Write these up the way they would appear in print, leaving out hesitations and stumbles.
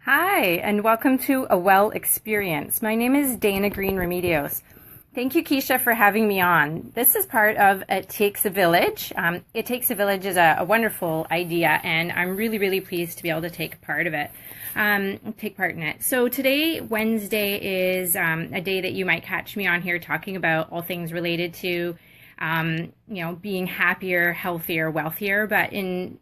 Hi, and welcome to A Well Experience. My name is Dana Green Remedios. Thank you, Keisha, for having me on. This is part of It Takes a Village. It Takes a Village is a wonderful idea, and I'm really pleased to be able to take part of it, take part in it. So today, Wednesday, is a day that you might catch me on here talking about all things related to being happier, healthier, wealthier. But in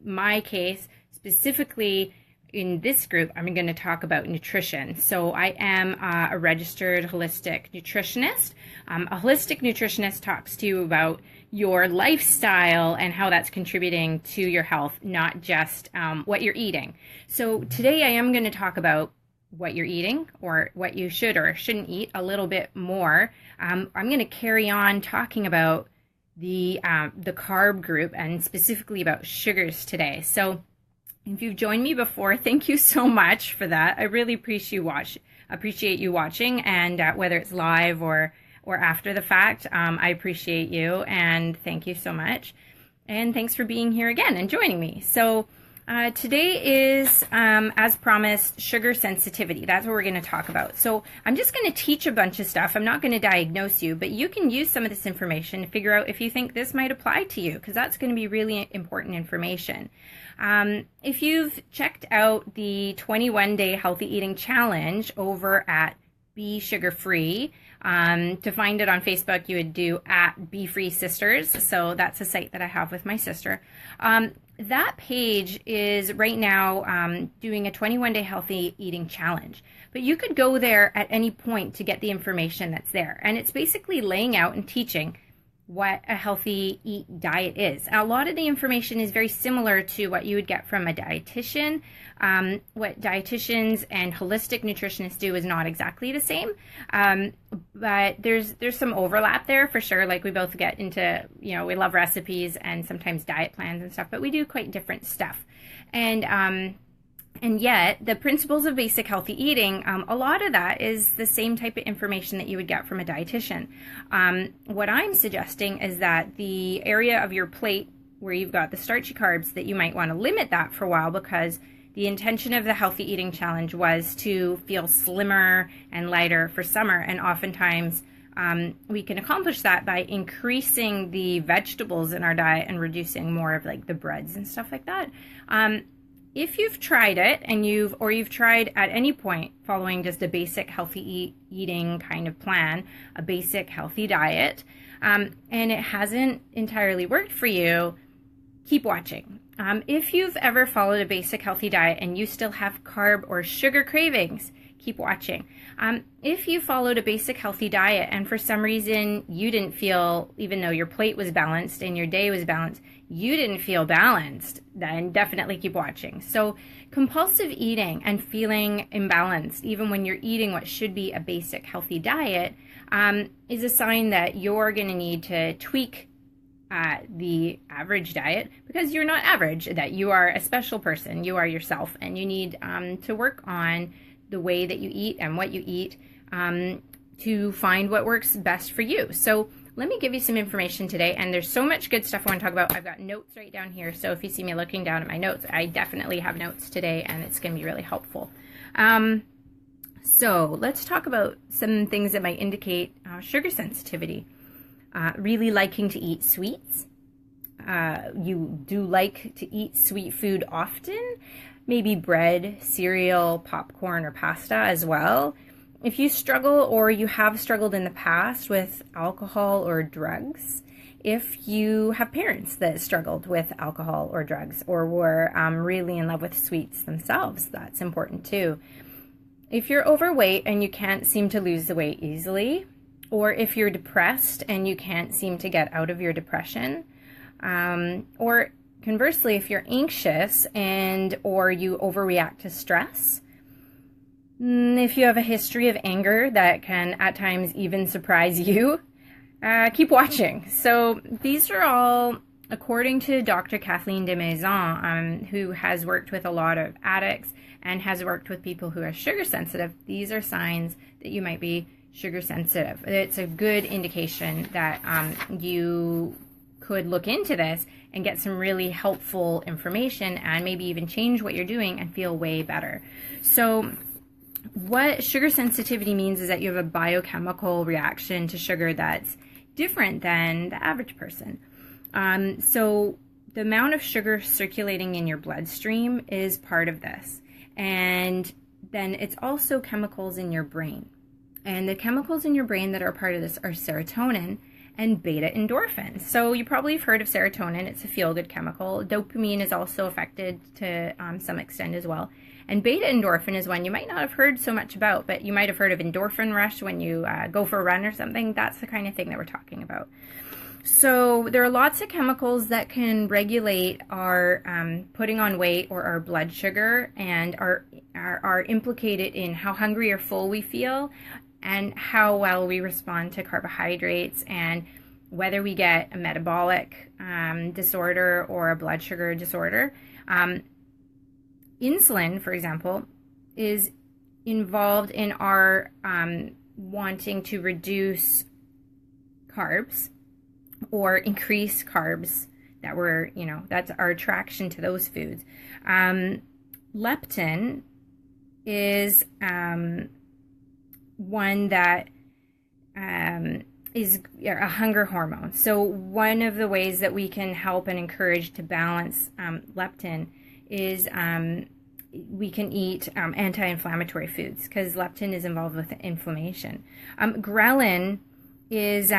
my case, specifically in this group, I'm going to talk about nutrition. So I am a registered holistic nutritionist. A holistic nutritionist talks to you about your lifestyle and how that's contributing to your health, not just what you're eating. So today I am going to talk about what you're eating or what you should or shouldn't eat a little bit more. I'm going to carry on talking about the carb group and specifically about sugars today. So if you've joined me before, thank you so much for that. I really appreciate you watching, and whether it's live or after the fact, I appreciate you and thank you so much. And thanks for being here again and joining me. So today is, as promised, sugar sensitivity. That's what we're going to talk about. So I'm just going to teach a bunch of stuff. I'm not going to diagnose you, but you can use some of this information to figure out if you think this might apply to you, because that's going to be really important information. If you've checked out the 21-day healthy eating challenge over at Be Sugar Free, to find it on Facebook, you would do at Be Free Sisters. So that's a site that I have with my sister. That page is right now doing a 21-day healthy eating challenge. But you could go there at any point to get the information that's there. And it's basically laying out and teaching what a healthy eat diet is. A lot of the information is very similar to what you would get from a dietitian. What dietitians and holistic nutritionists do is not exactly the same, but there's some overlap there for sure. Like we both get into, we love recipes and sometimes diet plans and stuff, but we do quite different stuff. And yet, the principles of basic healthy eating, a lot of that is the same type of information that you would get from a dietitian. What I'm suggesting is that the area of your plate where you've got the starchy carbs, that you might want to limit that for a while, because the intention of the healthy eating challenge was to feel slimmer and lighter for summer. And oftentimes, we can accomplish that by increasing the vegetables in our diet and reducing more of like the breads and stuff like that. If you've tried it and you've tried at any point following just a basic healthy eating kind of plan, a basic healthy diet, and it hasn't entirely worked for you, keep watching. If you've ever followed a basic healthy diet and you still have carb or sugar cravings, keep watching. If you followed a basic healthy diet and for some reason you didn't feel, even though your plate was balanced and your day was balanced, you didn't feel balanced, then definitely keep watching. So compulsive eating and feeling imbalanced, even when you're eating what should be a basic healthy diet, is a sign that you're going to need to tweak the average diet, because you're not average, that you are a special person, you are yourself, and you need to work on the way that you eat and what you eat to find what works best for you. So let me give you some information today, and there's so much good stuff I want to talk about. I've got notes right down here, so if you see me looking down at my notes, I definitely have notes today, and it's going to be really helpful. So let's talk about some things that might indicate sugar sensitivity. Really liking to eat sweets. You do like to eat sweet food often, maybe bread, cereal, popcorn, or pasta as well. If you struggle or you have struggled in the past with alcohol or drugs, if you have parents that struggled with alcohol or drugs or were really in love with sweets themselves, that's important too. If you're overweight and you can't seem to lose the weight easily, or if you're depressed and you can't seem to get out of your depression, or conversely, if you're anxious or you overreact to stress, if you have a history of anger that can at times even surprise you, keep watching. So these are all, according to Dr. Kathleen Desmaisons, who has worked with a lot of addicts and has worked with people who are sugar sensitive, these are signs that you might be sugar sensitive. It's a good indication that you could look into this and get some really helpful information and maybe even change what you're doing and feel way better. So what sugar sensitivity means is that you have a biochemical reaction to sugar that's different than the average person. So the amount of sugar circulating in your bloodstream is part of this. And then it's also chemicals in your brain. And the chemicals in your brain that are part of this are serotonin and beta endorphin. So you probably have heard of serotonin. It's a feel-good chemical. Dopamine is also affected to some extent as well. And beta endorphin is one you might not have heard so much about, but you might have heard of endorphin rush when you go for a run or something. That's the kind of thing that we're talking about. So there are lots of chemicals that can regulate our putting on weight or our blood sugar, and are implicated in how hungry or full we feel and how well we respond to carbohydrates, and whether we get a metabolic disorder or a blood sugar disorder. Insulin, for example, is involved in our wanting to reduce carbs or increase carbs that we're, that's our attraction to those foods. Leptin is one that is a hunger hormone. So one of the ways that we can help and encourage to balance leptin is we can eat anti-inflammatory foods, because leptin is involved with inflammation. Ghrelin is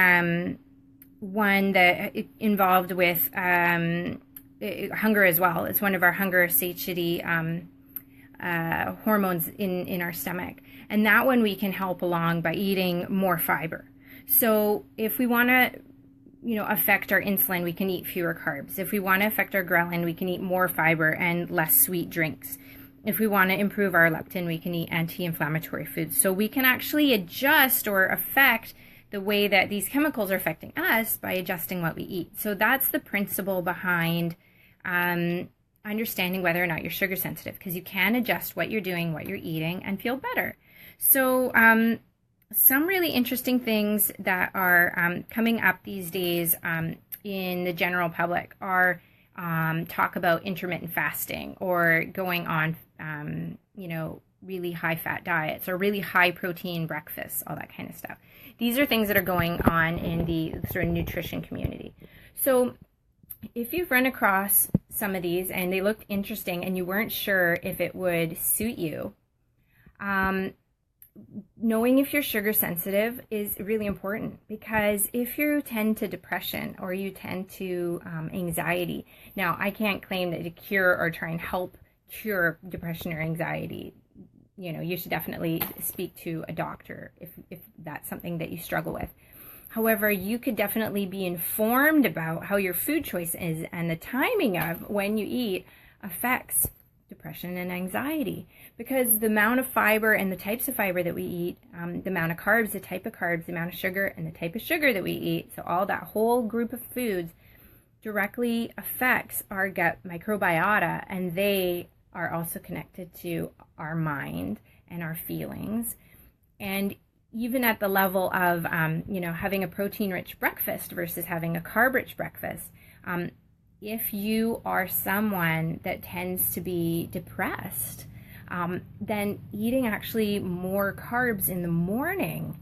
one that involved with hunger as well. It's one of our hunger satiety hormones in our stomach. And that one we can help along by eating more fiber. So if we want to affect our insulin, we can eat fewer carbs. If we want to affect our ghrelin, we can eat more fiber and less sweet drinks. If we want to improve our leptin, we can eat anti-inflammatory foods. So we can actually adjust or affect the way that these chemicals are affecting us by adjusting what we eat. So that's the principle behind understanding whether or not you're sugar sensitive, because you can adjust what you're doing, what you're eating, and feel better. So some really interesting things that are coming up these days in the general public are talk about intermittent fasting, or going on really high fat diets, or really high protein breakfasts, all that kind of stuff. These are things that are going on in the sort of nutrition community. So if you've run across some of these and they looked interesting and you weren't sure if it would suit you, knowing if you're sugar sensitive is really important, because if you tend to depression or you tend to anxiety, now I can't claim that to cure or try and help cure depression or anxiety. You should definitely speak to a doctor if that's something that you struggle with. However, you could definitely be informed about how your food choice is, and the timing of when you eat affects depression and anxiety, because the amount of fiber and the types of fiber that we eat, the amount of carbs, the type of carbs, the amount of sugar, and the type of sugar that we eat, so all that whole group of foods directly affects our gut microbiota, and they are also connected to our mind and our feelings. And even at the level of, having a protein-rich breakfast versus having a carb-rich breakfast, if you are someone that tends to be depressed, then eating actually more carbs in the morning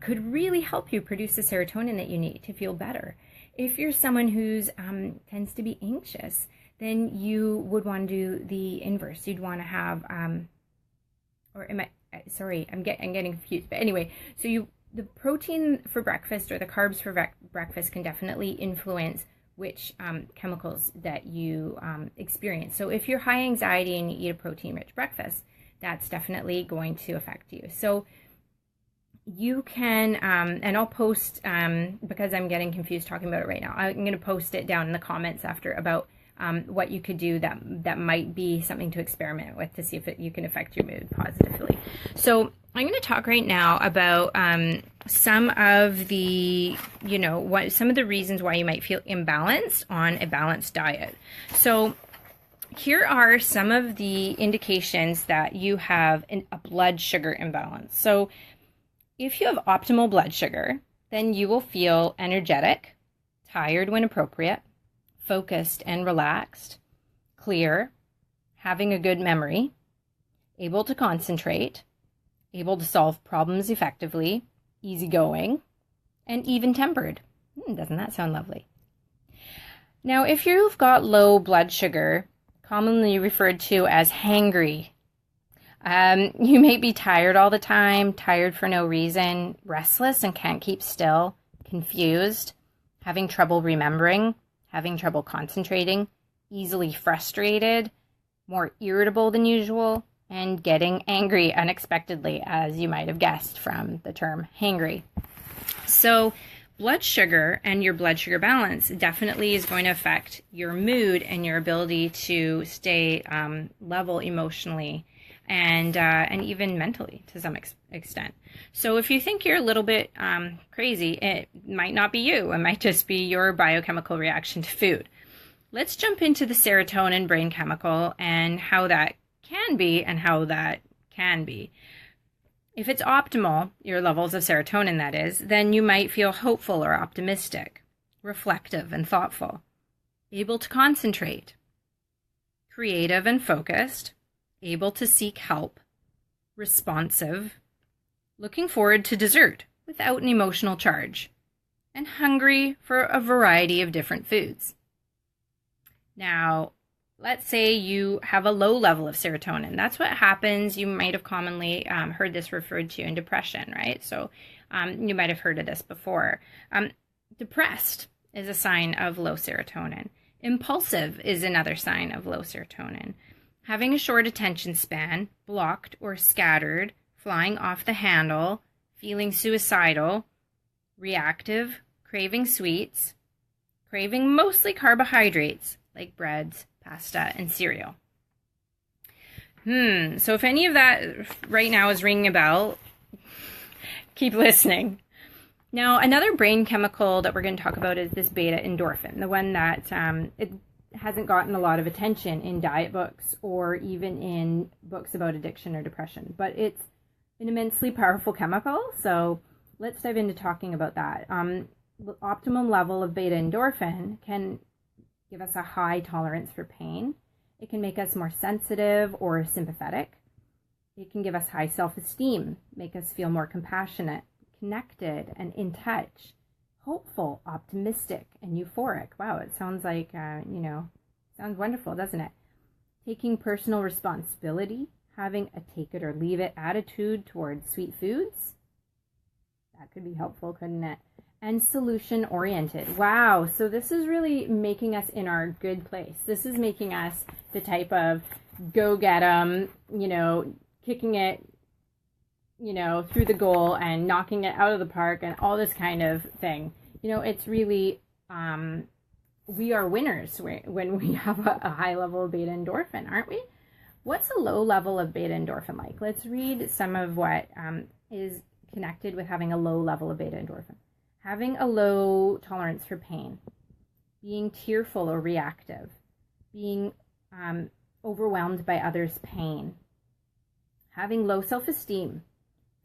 could really help you produce the serotonin that you need to feel better. If you're someone who's tends to be anxious, then you would want to do the inverse. You'd want to have, I'm getting confused. But anyway, so the protein for breakfast or the carbs for breakfast can definitely influence which chemicals that you experience. So if you're high anxiety and you eat a protein-rich breakfast, that's definitely going to affect you. So you can, and I'll post, because I'm getting confused talking about it right now, I'm going to post it down in the comments after about what you could do that might be something to experiment with to see if you can affect your mood positively. So I'm going to talk right now about some of the, some of the reasons why you might feel imbalanced on a balanced diet. So here are some of the indications that you have a blood sugar imbalance. So if you have optimal blood sugar, then you will feel energetic, tired when appropriate, focused and relaxed, clear, having a good memory, able to concentrate, able to solve problems effectively, easygoing, and even-tempered. Doesn't that sound lovely? Now, if you've got low blood sugar, commonly referred to as hangry, you may be tired all the time, tired for no reason, restless and can't keep still, confused, having trouble remembering, having trouble concentrating, easily frustrated, more irritable than usual, and getting angry unexpectedly, as you might have guessed from the term hangry. So blood sugar and your blood sugar balance definitely is going to affect your mood and your ability to stay level emotionally and even mentally to some extent. So if you think you're a little bit crazy, it might not be you. It might just be your biochemical reaction to food. Let's jump into the serotonin brain chemical and how that can be and how that can be. If it's optimal, your levels of serotonin that is, then you might feel hopeful or optimistic, reflective and thoughtful, able to concentrate, creative and focused, able to seek help, responsive, looking forward to dessert without an emotional charge, and hungry for a variety of different foods. Now, let's say you have a low level of serotonin. That's what happens. You might have commonly heard this referred to in depression, right? So you might have heard of this before. Depressed is a sign of low serotonin. Impulsive is another sign of low serotonin. Having a short attention span, blocked or scattered, flying off the handle, feeling suicidal, reactive, craving sweets, craving mostly carbohydrates like breads, pasta, and cereal. So if any of that right now is ringing a bell, keep listening. Now, another brain chemical that we're going to talk about is this beta endorphin, the one that it hasn't gotten a lot of attention in diet books or even in books about addiction or depression, but it's an immensely powerful chemical. So let's dive into talking about that. The optimum level of beta endorphin can give us a high tolerance for pain. It can make us more sensitive or sympathetic. It can give us high self-esteem, make us feel more compassionate, connected, and in touch, hopeful, optimistic, and euphoric. Wow, it sounds like, sounds wonderful, doesn't it? Taking personal responsibility, having a take it or leave it attitude towards sweet foods. That could be helpful, couldn't it? And solution-oriented. Wow, so this is really making us in our good place. This is making us the type of go get 'em, kicking it, through the goal and knocking it out of the park and all this kind of thing. It's really, we are winners when we have a high level of beta endorphin, aren't we? What's a low level of beta endorphin like? Let's read some of what is connected with having a low level of beta endorphin. Having a low tolerance for pain, being tearful or reactive, being overwhelmed by others' pain, having low self-esteem,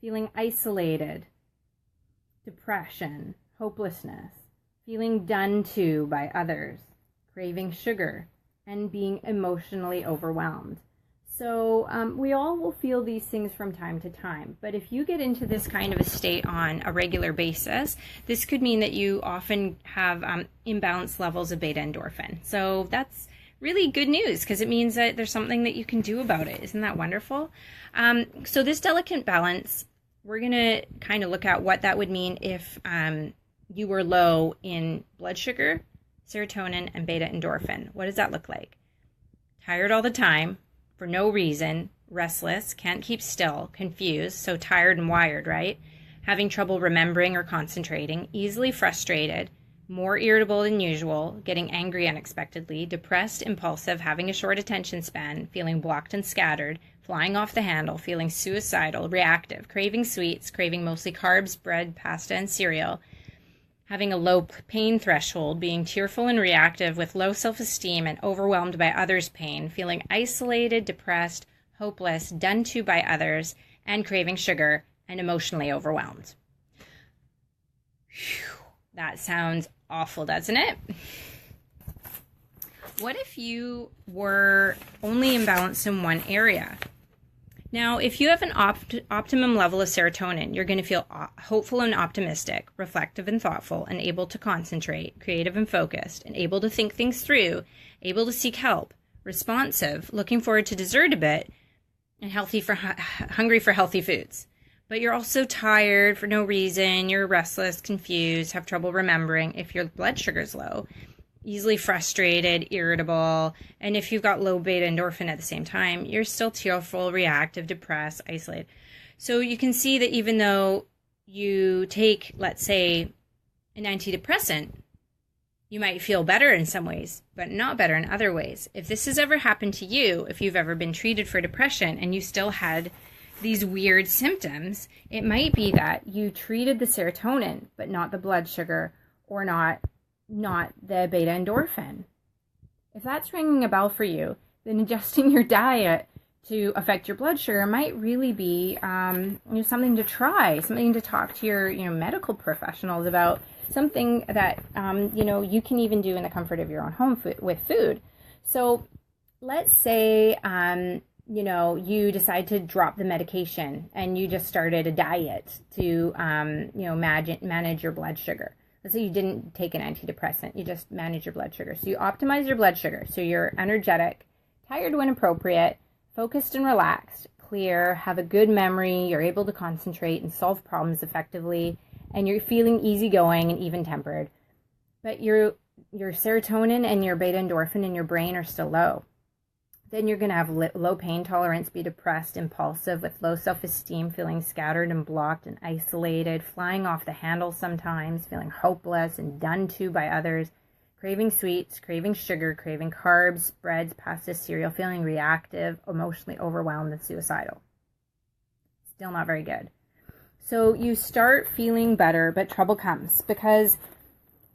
feeling isolated, depression, hopelessness, feeling done to by others, craving sugar, and being emotionally overwhelmed. So we all will feel these things from time to time, but if you get into this kind of a state on a regular basis, this could mean that you often have imbalanced levels of beta endorphin. So that's really good news because it means that there's something that you can do about it. Isn't that wonderful? So this delicate balance, we're going to kind of look at what that would mean if you were low in blood sugar, serotonin, and beta endorphin. What does that look like? Tired all the time, for no reason, restless, can't keep still, confused, so tired and wired, right? Having trouble remembering or concentrating, easily frustrated, more irritable than usual, getting angry unexpectedly, depressed, impulsive, having a short attention span, feeling blocked and scattered, flying off the handle, feeling suicidal, reactive, craving sweets, craving mostly carbs, bread, pasta, and cereal, having a low pain threshold, being tearful and reactive with low self-esteem and overwhelmed by others' pain, feeling isolated, depressed, hopeless, done to by others, and craving sugar and emotionally overwhelmed. Whew, that sounds awful, doesn't it? What if you were only imbalanced in one area? Now, if you have an optimum level of serotonin, you're going to feel hopeful and optimistic, reflective and thoughtful, and able to concentrate, creative and focused, and able to think things through, able to seek help, responsive, looking forward to dessert a bit, and hungry for healthy foods. But you're also tired for no reason, you're restless, confused, have trouble remembering if your blood sugar is low, easily frustrated, irritable, and if you've got low beta endorphin at the same time, you're still tearful, reactive, depressed, isolated. So you can see that even though you take, let's say, an antidepressant, you might feel better in some ways, but not better in other ways. If this has ever happened to you, if you've ever been treated for depression and you still had these weird symptoms, it might be that you treated the serotonin, but not the blood sugar, or not the beta endorphin. If that's ringing a bell for you, then adjusting your diet to affect your blood sugar might really be something to try, something to talk to your medical professionals about, something that you can even do in the comfort of your own home with food. So let's say you decide to drop the medication and you just started a diet to manage your blood sugar. Let's say you didn't take an antidepressant, you just manage your blood sugar. So you optimize your blood sugar. So you're energetic, tired when appropriate, focused and relaxed, clear, have a good memory, you're able to concentrate and solve problems effectively, and you're feeling easygoing and even-tempered. But your serotonin and your beta endorphin in your brain are still low. Then you're going to have low pain tolerance, be depressed, impulsive, with low self-esteem, feeling scattered and blocked and isolated, flying off the handle sometimes, feeling hopeless and done to by others, craving sweets, craving sugar, craving carbs, breads, pasta, cereal, feeling reactive, emotionally overwhelmed, and suicidal. Still not very good. So you start feeling better, but trouble comes, because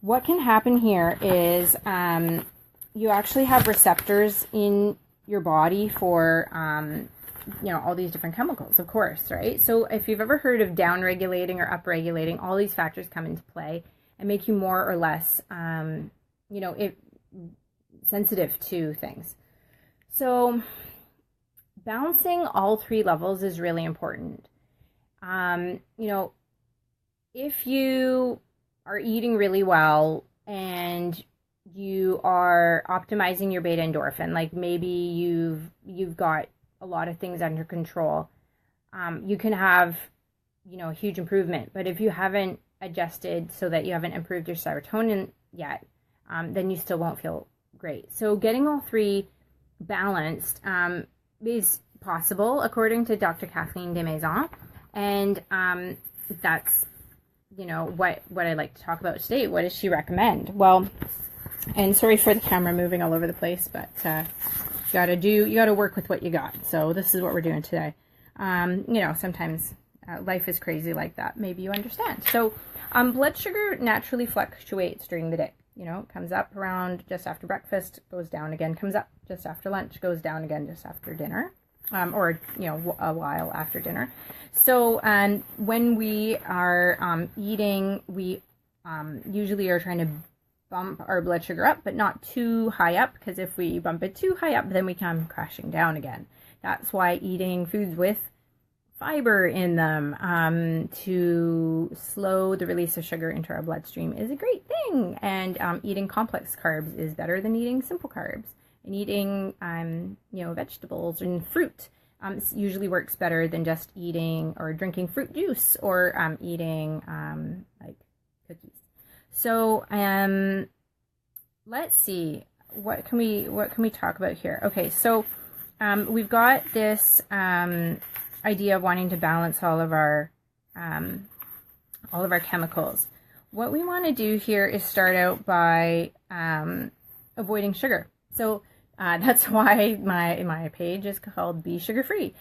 what can happen here is you actually have receptors in your body for all these different chemicals, of course, right? So if you've ever heard of down-regulating or up-regulating, all these factors come into play and make you more or less sensitive to things. So balancing all three levels is really important. If you are eating really well and you are optimizing your beta endorphin, like maybe you've got a lot of things under control, you can have a huge improvement. But if you haven't adjusted so that you haven't improved your serotonin yet, then you still won't feel great. So getting all three balanced is possible, according to Dr. Kathleen Desmaisons, and that's what I'd like to talk about today. What does she recommend? Well, and sorry for the camera moving all over the place, but you gotta work with what you got. So this is what we're doing today. Sometimes life is crazy like that. Maybe you understand. So blood sugar naturally fluctuates during the day. It comes up around just after breakfast, goes down again, comes up just after lunch, goes down again just after dinner, or a while after dinner. So when we are eating, we usually are trying to bump our blood sugar up, but not too high up, because if we bump it too high up, then we come crashing down again. That's why eating foods with fiber in them to slow the release of sugar into our bloodstream is a great thing. And eating complex carbs is better than eating simple carbs. And eating, vegetables and fruit usually works better than just eating or drinking fruit juice or eating like cookies. So let's see, what can we talk about here? Okay, so we've got this idea of wanting to balance all of our chemicals. What we want to do here is start out by avoiding sugar. So that's why my page is called Be Sugar Free,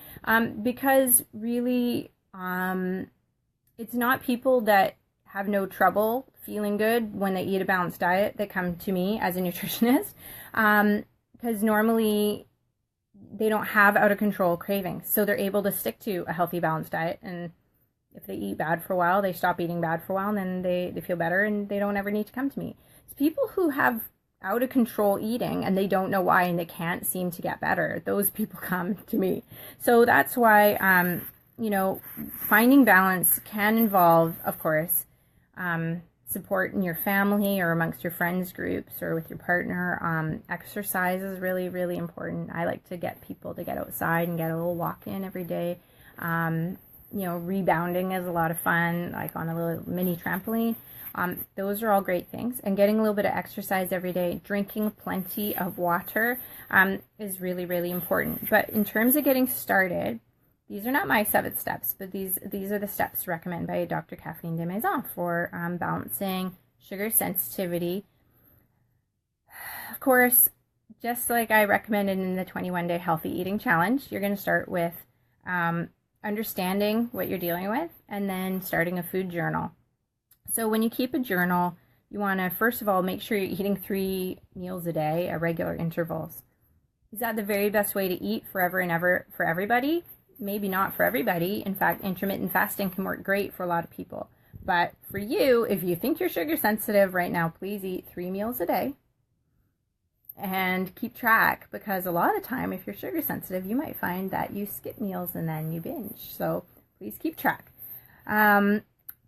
because really it's not people that have no trouble feeling good when they eat a balanced diet that come to me as a nutritionist, because normally they don't have out of control cravings, so they're able to stick to a healthy balanced diet and If they eat bad for a while, they stop eating bad for a while, and then they feel better and they don't ever need to come to me. It's people who have out of control eating and they don't know why and they can't seem to get better. Those people come to me. So that's why, you know, finding balance can involve, of course, support in your family or amongst your friends groups or with your partner. Exercise is really, really important. I like to get people to get outside and get a little walk in every day. You know, rebounding is a lot of fun, like on a little mini trampoline. Those are all great things. And getting a little bit of exercise every day, drinking plenty of water is really, really important. But in terms of getting started, these are not my 7 steps, but these are the steps recommended by Dr. Kathleen Desmaisons for balancing sugar sensitivity. Of course, just like I recommended in the 21-day healthy eating challenge, you're going to start with understanding what you're dealing with and then starting a food journal. So when you keep a journal, you want to, first of all, make sure you're eating 3 meals a day at regular intervals. Is that the very best way to eat forever and ever for everybody? Maybe not for everybody. In fact, intermittent fasting can work great for a lot of people. But for you, if you think you're sugar sensitive right now, please eat 3 meals a day and keep track, because a lot of the time, if you're sugar sensitive, you might find that you skip meals and then you binge. So please keep track.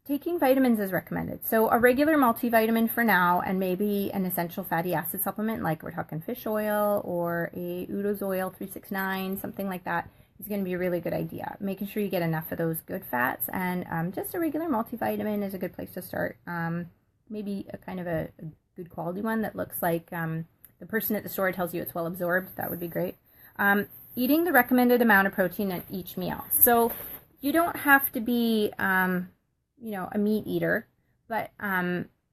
Taking vitamins is recommended. So a regular multivitamin for now, and maybe an essential fatty acid supplement, like we're talking fish oil or a Udo's Oil 369, something like that, is going to be a really good idea. Making sure you get enough of those good fats, and just a regular multivitamin is a good place to start. Maybe a kind of a good quality one that looks like the person at the store tells you it's well absorbed. That would be great. Eating the recommended amount of protein at each meal. So you don't have to be, you know, a meat eater, but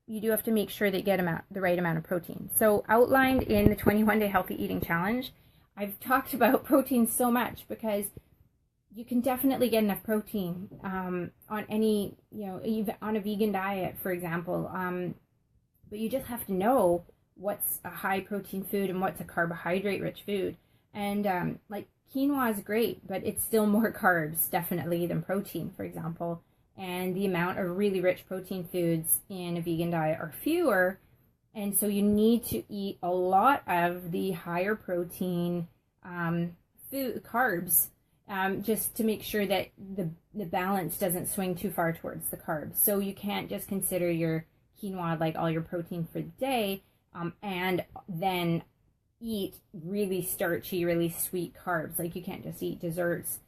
you do have to make sure that you get the right amount of protein. So outlined in the 21-day healthy eating challenge, I've talked about protein so much because you can definitely get enough protein on any, you know, even on a vegan diet, for example. But you just have to know what's a high protein food and what's a carbohydrate rich food. And like quinoa is great, but it's still more carbs definitely than protein, for example. And the amount of really rich protein foods in a vegan diet are fewer. And so you need to eat a lot of the higher protein food carbs, just to make sure that the balance doesn't swing too far towards the carbs. So you can't just consider your quinoa like all your protein for the day, and then eat really starchy, really sweet carbs. Like you can't just eat desserts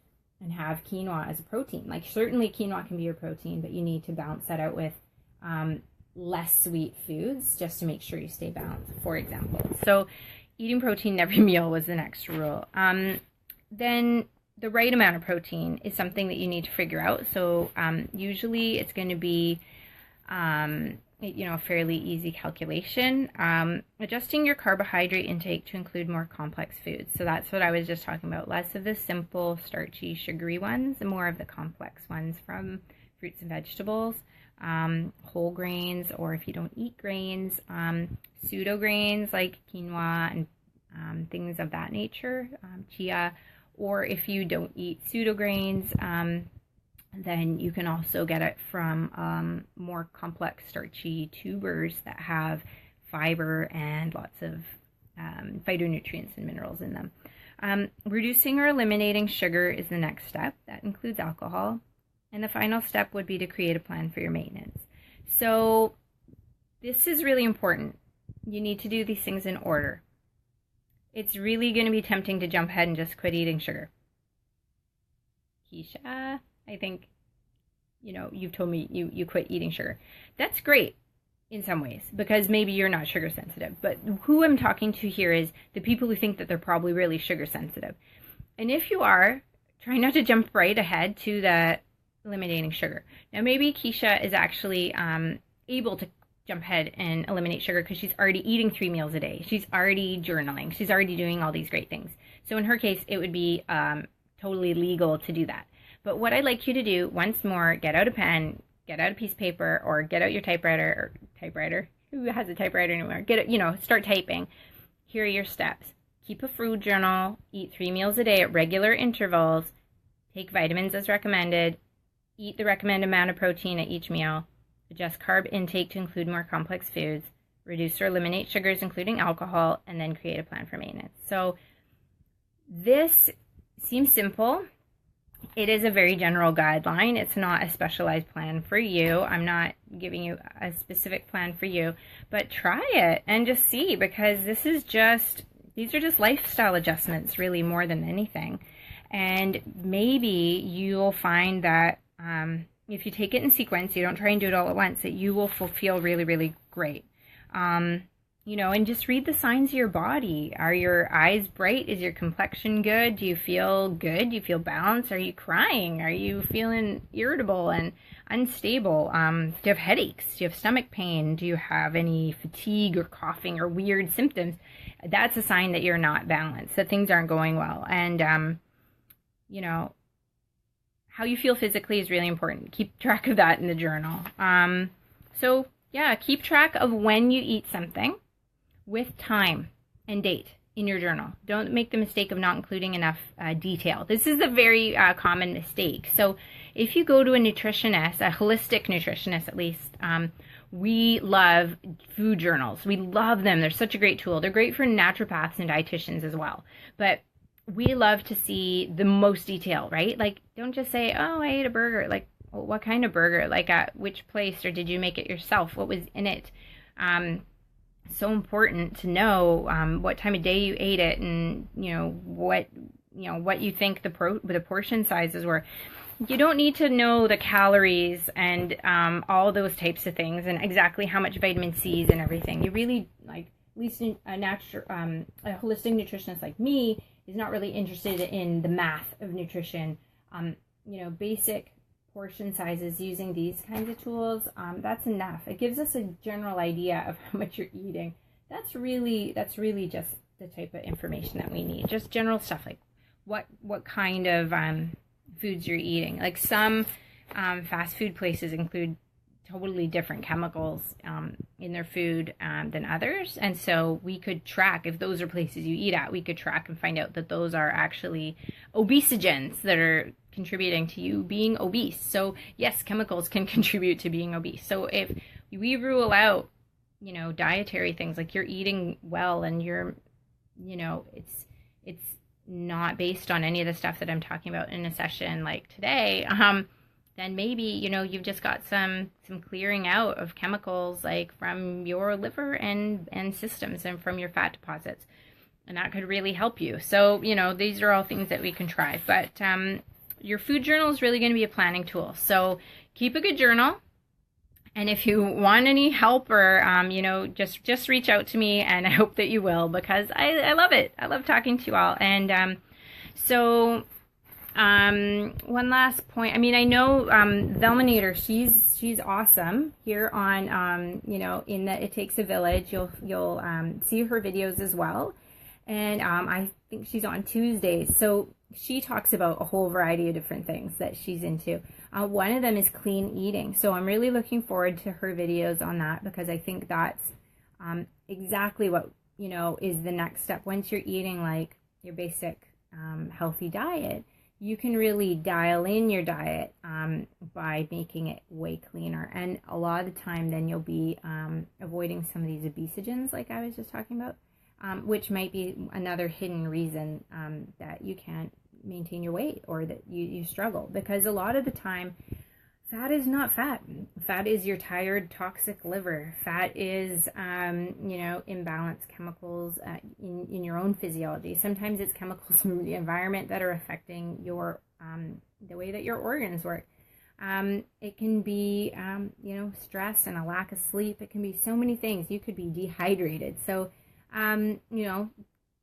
and have quinoa as a protein. Like certainly quinoa can be your protein, but you need to balance that out with less sweet foods just to make sure you stay balanced, for example. So eating protein every meal was the next rule. Then the right amount of protein is something that you need to figure out. So usually it's going to be you know, a fairly easy calculation. Adjusting your carbohydrate intake to include more complex foods. So that's what I was just talking about. Less of the simple, starchy, sugary ones, and more of the complex ones from fruits and vegetables, whole grains, or if you don't eat grains, pseudo grains like quinoa and things of that nature, chia. Or if you don't eat pseudo grains, then you can also get it from more complex starchy tubers that have fiber and lots of phytonutrients and minerals in them. Reducing or eliminating sugar is the next step. That includes alcohol. And the final step would be to create a plan for your maintenance. So this is really important. You need to do these things in order. It's really going to be tempting to jump ahead and just quit eating sugar. Keisha, I think, you know, you've told me you quit eating sugar. That's great in some ways, because maybe you're not sugar sensitive. But who I'm talking to here is the people who think that they're probably really sugar sensitive. And if you are, try not to jump right ahead to the eliminating sugar. Now, maybe Keisha is actually able to jump ahead and eliminate sugar because she's already eating 3 meals a day. She's already journaling. She's already doing all these great things. So in her case, it would be totally legal to do that. But what I'd like you to do, once more, get out a pen, get out a piece of paper, or get out your typewriter. Who has a typewriter anymore? Start typing. Here are your steps. Keep a food journal, eat 3 meals a day at regular intervals, take vitamins as recommended, eat the recommended amount of protein at each meal, adjust carb intake to include more complex foods, reduce or eliminate sugars, including alcohol, and then create a plan for maintenance. So this seems simple. It is a very general guideline. It's not a specialized plan for you. I'm not giving you a specific plan for you, but try it and just see, because these are just lifestyle adjustments really more than anything. And maybe you'll find that if you take it in sequence, you don't try and do it all at once, that you will feel really, really great. And just read the signs of your body. Are your eyes bright? Is your complexion good? Do you feel good? Do you feel balanced? Are you crying? Are you feeling irritable and unstable? Do you have headaches? Do you have stomach pain? Do you have any fatigue or coughing or weird symptoms? That's a sign that you're not balanced, that things aren't going well. And, how you feel physically is really important. Keep track of that in the journal. Keep track of when you eat something with time and date in your journal. Don't make the mistake of not including enough detail. This is a very common mistake. So if you go to a nutritionist, a holistic nutritionist at least, we love food journals. We love them. They're such a great tool. They're great for naturopaths and dietitians as well. But we love to see the most detail, right? Like, don't just say, oh, I ate a burger. Like, what kind of burger? Like, at which place? Or did you make it yourself? What was in it? So important to know what time of day you ate it, and what you think the portion sizes were. You don't need to know the calories and all those types of things, and exactly how much vitamin C's and everything. You really, like, at least a holistic nutritionist like me is not really interested in the math of nutrition. Basic portion sizes using these kinds of tools, that's enough. It gives us a general idea of how much you're eating. That's really just the type of information that we need. Just general stuff like what kind of foods you're eating. Like, some fast food places include totally different chemicals in their food than others, and so we could track, if those are places you eat at, we could track and find out that those are actually obesogens that are contributing to you being obese. So yes, chemicals can contribute to being obese. So if we rule out dietary things, like you're eating well and you're it's not based on any of the stuff that I'm talking about in a session like today, then maybe you've just got some clearing out of chemicals, like from your liver and systems and from your fat deposits, and that could really help you. So these are all things that we can try, but your food journal is really going to be a planning tool. So keep a good journal, and if you want any help or just reach out to me, and I hope that you will, because I love it. I love talking to you all. And one last point. I mean, I know Velminator, she's awesome here on in the It Takes a Village. You'll see her videos as well, and I think she's on Tuesdays. So she talks about a whole variety of different things that she's into. One of them is clean eating. So I'm really looking forward to her videos on that, because I think that's exactly what is the next step. Once you're eating like your basic healthy diet, you can really dial in your diet by making it way cleaner. And a lot of the time then you'll be avoiding some of these obesogens like I was just talking about, which might be another hidden reason that you can't maintain your weight, or that you struggle. Because a lot of the time, fat is not fat. Fat is your tired, toxic liver. Fat is, imbalanced chemicals in your own physiology. Sometimes it's chemicals from the environment that are affecting your the way that your organs work. It can be, stress and a lack of sleep. It can be so many things. You could be dehydrated. So,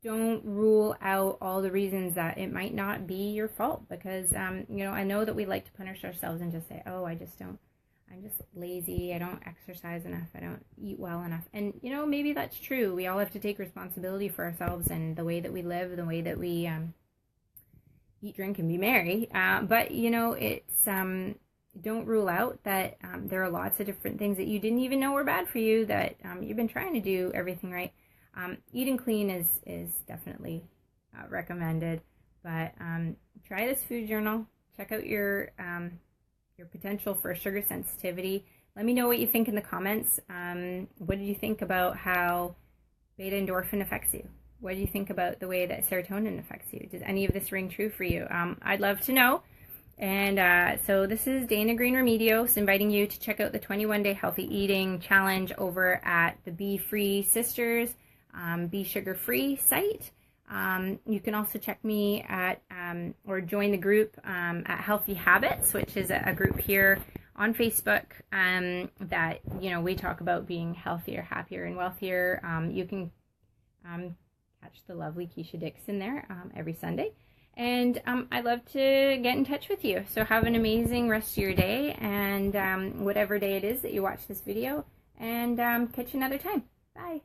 don't rule out all the reasons that it might not be your fault, because, I know that we like to punish ourselves and just say, oh, I'm just lazy. I don't exercise enough. I don't eat well enough. And, maybe that's true. We all have to take responsibility for ourselves and the way that we live, the way that we eat, drink, and be merry. But, it's, don't rule out that there are lots of different things that you didn't even know were bad for you, that you've been trying to do everything right. Eating clean is definitely recommended, but try this food journal. Check out your your potential for sugar sensitivity. Let me know what you think in the comments. What did you think about how beta endorphin affects you? What do you think about the way that serotonin affects you? Does any of this ring true for you? I'd love to know. And so this is Dana Green Remedios inviting you to check out the 21-day healthy eating challenge over at the Be Free Sisters, Be Sugar Free site. You can also check me at or join the group at Healthy Habits, which is a group here on Facebook that, you know, we talk about being healthier, happier, and wealthier. You can catch the lovely Keisha Dixon there every Sunday. And I'd love to get in touch with you. So have an amazing rest of your day, and whatever day it is that you watch this video, and catch you another time. Bye.